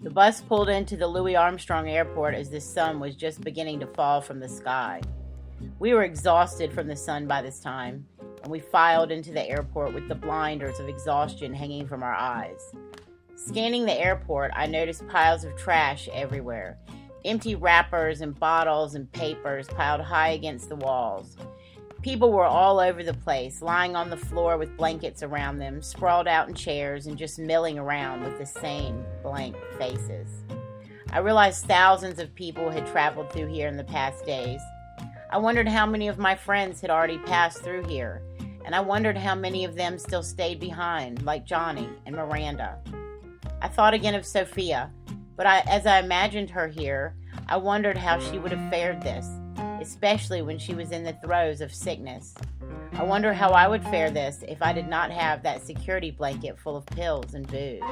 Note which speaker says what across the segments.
Speaker 1: The bus pulled into the Louis Armstrong Airport as the sun was just beginning to fall from the sky. We were exhausted from the sun by this time, and we filed into the airport with the blinders of exhaustion hanging from our eyes. Scanning the airport, I noticed piles of trash everywhere. Empty wrappers and bottles and papers piled high against the walls. People were all over the place, lying on the floor with blankets around them, sprawled out in chairs, and just milling around with the same blank faces. I realized thousands of people had traveled through here in the past days. I wondered how many of my friends had already passed through here, and I wondered how many of them still stayed behind, like Johnny and Miranda. I thought again of Sophia, but as I imagined her here, I wondered how she would have fared this, especially when she was in the throes of sickness. I wonder how I would fare this if I did not have that security blanket full of pills and booze.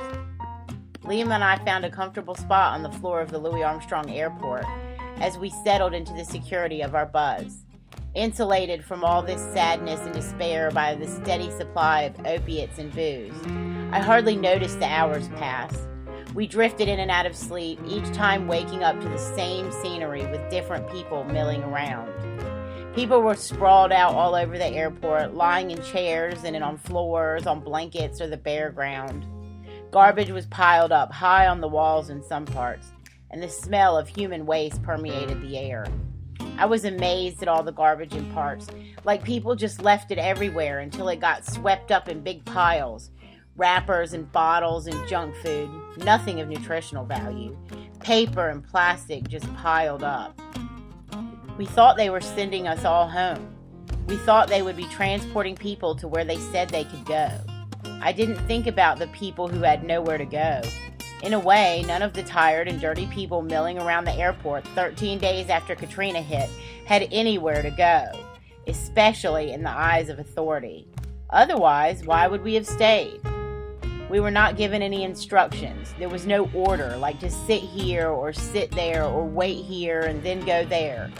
Speaker 1: Liam and I found a comfortable spot on the floor of the Louis Armstrong Airport as we settled into the security of our buzz, insulated from all this sadness and despair by the steady supply of opiates and booze. I hardly noticed the hours pass. We drifted in and out of sleep, each time waking up to the same scenery with different people milling around. People were sprawled out all over the airport, lying in chairs and on floors, on blankets or the bare ground. Garbage was piled up high on the walls in some parts, and the smell of human waste permeated the air. I was amazed at all the garbage in parts, like people just left it everywhere until it got swept up in big piles. Wrappers and bottles and junk food, nothing of nutritional value. Paper and plastic just piled up. We thought they were sending us all home. We thought they would be transporting people to where they said they could go. I didn't think about the people who had nowhere to go. In a way, none of the tired and dirty people milling around the airport 13 days after Katrina hit had anywhere to go, especially in the eyes of authority. Otherwise, why would we have stayed? We were not given any instructions. There was no order, like to sit here or sit there or wait here and then go there.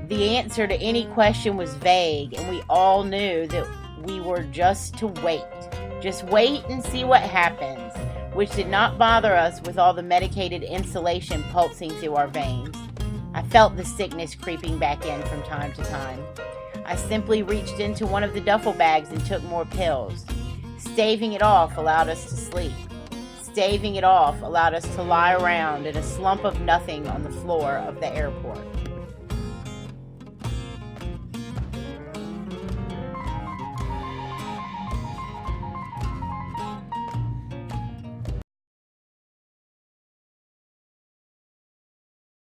Speaker 1: The answer to any question was vague, and we all knew that we were just to wait. Just wait and see what happens, which did not bother us with all the medicated insulation pulsing through our veins. I felt the sickness creeping back in from time to time. I simply reached into one of the duffel bags and took more pills. Staving it off allowed us to sleep. Staving it off allowed us to lie around in a slump of nothing on the floor of the airport.